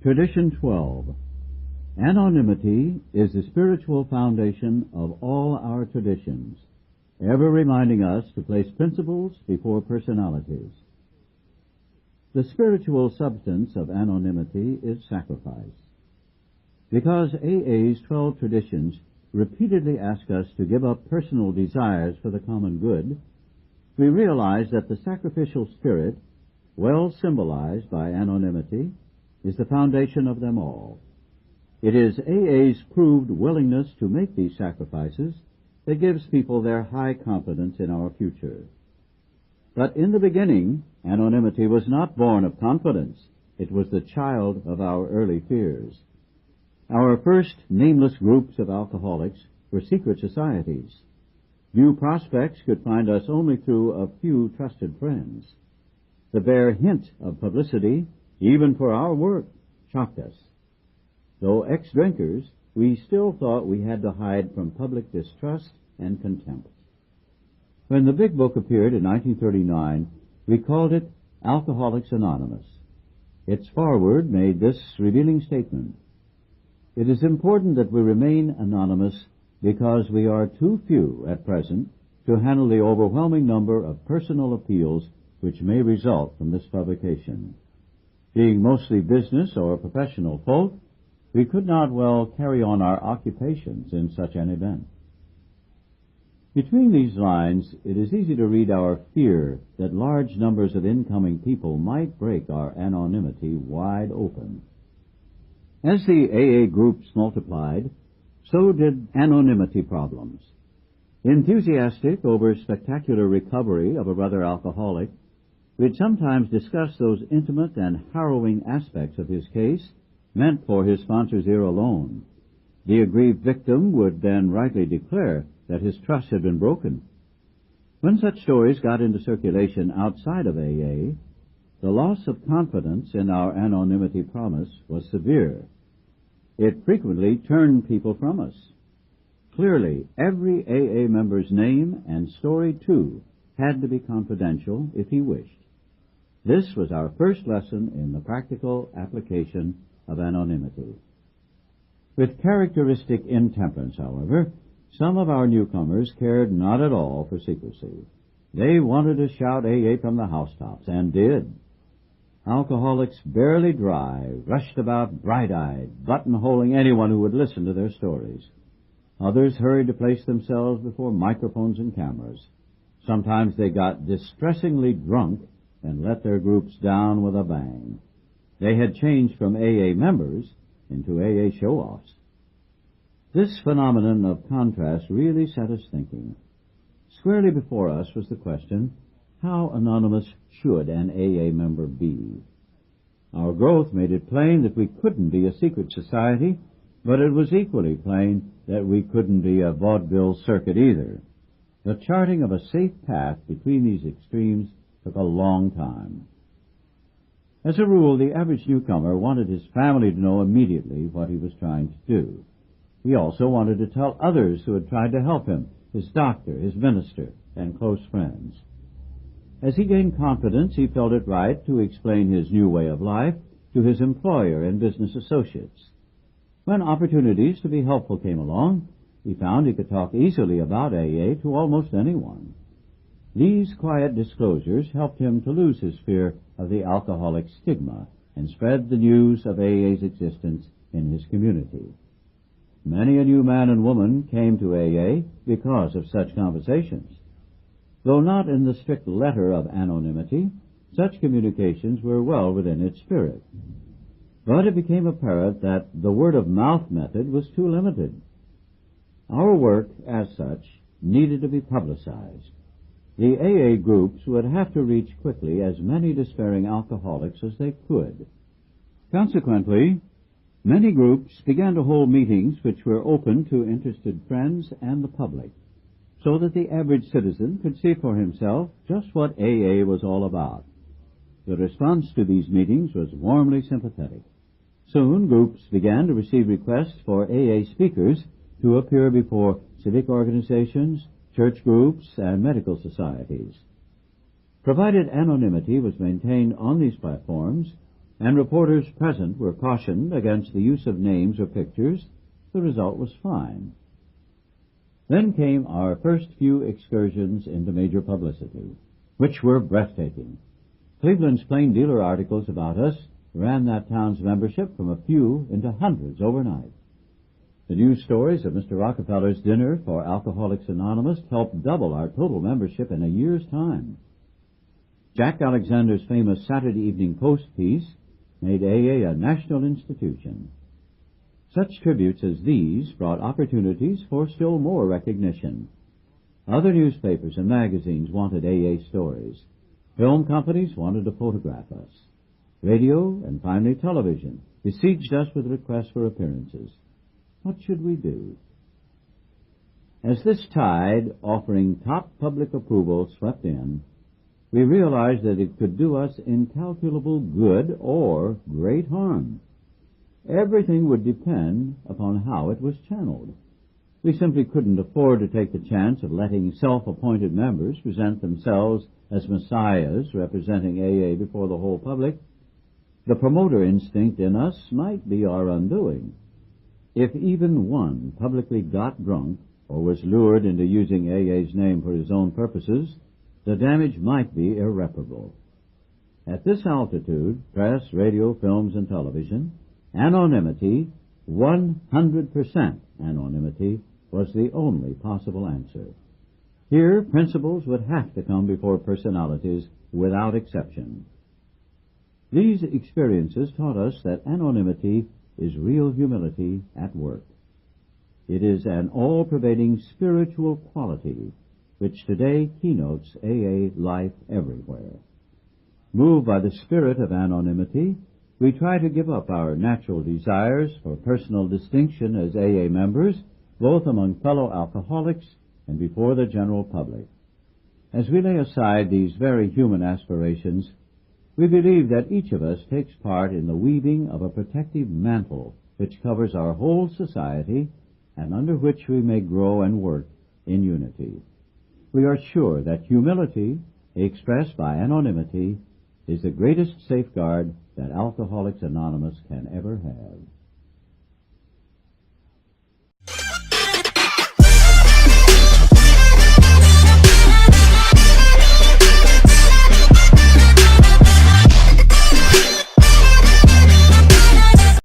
Tradition 12. Anonymity is the spiritual foundation of all our traditions, ever reminding us to place principles before personalities. The spiritual substance of anonymity is sacrifice. Because AA's 12 traditions repeatedly ask us to give up personal desires for the common good, we realize that the sacrificial spirit, well symbolized by anonymity, is the foundation of them all. It is AA's proved willingness to make these sacrifices that gives people their high confidence in our future. But in the beginning, anonymity was not born of confidence. It was the child of our early fears. Our first nameless groups of alcoholics were secret societies. Few prospects could find us only through a few trusted friends. The bare hint of publicity, even for our work, shocked us. Though ex-drinkers, we still thought we had to hide from public distrust and contempt. When the Big Book appeared in 1939, we called it Alcoholics Anonymous. Its foreword made this revealing statement: "It is important that we remain anonymous because we are too few at present to handle the overwhelming number of personal appeals which may result from this publication. Being mostly business or professional folk, we could not well carry on our occupations in such an event." Between these lines, it is easy to read our fear that large numbers of incoming people might break our anonymity wide open. As the AA groups multiplied, so did anonymity problems. Enthusiastic over spectacular recovery of a brother alcoholic, we'd sometimes discuss those intimate and harrowing aspects of his case meant for his sponsor's ear alone. The aggrieved victim would then rightly declare that his trust had been broken. When such stories got into circulation outside of AA, the loss of confidence in our anonymity promise was severe. It frequently turned people from us. Clearly, every AA member's name and story, too, had to be confidential if he wished. This was our first lesson in the practical application of anonymity. With characteristic intemperance, however, some of our newcomers cared not at all for secrecy. They wanted to shout AA from the housetops, and did. Alcoholics barely dry rushed about bright-eyed, buttonholing anyone who would listen to their stories. Others hurried to place themselves before microphones and cameras. Sometimes they got distressingly drunk and let their groups down with a bang. They had changed from AA members into AA show-offs. This phenomenon of contrast really set us thinking. Squarely before us was the question, how anonymous should an AA member be? Our growth made it plain that we couldn't be a secret society, but it was equally plain that we couldn't be a vaudeville circuit either. The charting of a safe path between these extremes took a long time. As a rule, the average newcomer wanted his family to know immediately what he was trying to do. He also wanted to tell others who had tried to help him, his doctor, his minister, and close friends. As he gained confidence, he felt it right to explain his new way of life to his employer and business associates. When opportunities to be helpful came along, he found he could talk easily about AA to almost anyone. These quiet disclosures helped him to lose his fear of the alcoholic stigma and spread the news of AA's existence in his community. Many a new man and woman came to AA because of such conversations. Though not in the strict letter of anonymity, such communications were well within its spirit. But it became apparent that the word-of-mouth method was too limited. Our work, as such, needed to be publicized. The AA groups would have to reach quickly as many despairing alcoholics as they could. Consequently, many groups began to hold meetings which were open to interested friends and the public, so that the average citizen could see for himself just what AA was all about. The response to these meetings was warmly sympathetic. Soon groups began to receive requests for AA speakers to appear before civic organizations, church groups, and medical societies. Provided anonymity was maintained on these platforms, and reporters present were cautioned against the use of names or pictures, the result was fine. Then came our first few excursions into major publicity, which were breathtaking. Cleveland's plain dealer articles about us ran that town's membership from a few into hundreds overnight. The news stories of Mr. Rockefeller's dinner for Alcoholics Anonymous helped double our total membership in a year's time. Jack Alexander's famous Saturday Evening Post piece made AA a national institution. Such tributes as these brought opportunities for still more recognition. Other newspapers and magazines wanted AA stories. Film companies wanted to photograph us. Radio and finally television besieged us with requests for appearances. What should we do? As this tide offering top public approval swept in, we realized that it could do us incalculable good or great harm. Everything would depend upon how it was channeled. We simply couldn't afford to take the chance of letting self-appointed members present themselves as messiahs representing AA before the whole public. The promoter instinct in us might be our undoing. If even one publicly got drunk or was lured into using AA's name for his own purposes, the damage might be irreparable. At this altitude, press, radio, films, and television, anonymity, 100% anonymity, was the only possible answer. Here, principles would have to come before personalities without exception. These experiences taught us that anonymity is real humility at work. It is an all-pervading spiritual quality which today keynotes AA life everywhere. Moved by the spirit of anonymity, we try to give up our natural desires for personal distinction as AA members, both among fellow alcoholics and before the general public. As we lay aside these very human aspirations, we believe that each of us takes part in the weaving of a protective mantle which covers our whole society and under which we may grow and work in unity. We are sure that humility, expressed by anonymity, is the greatest safeguard that Alcoholics Anonymous can ever have.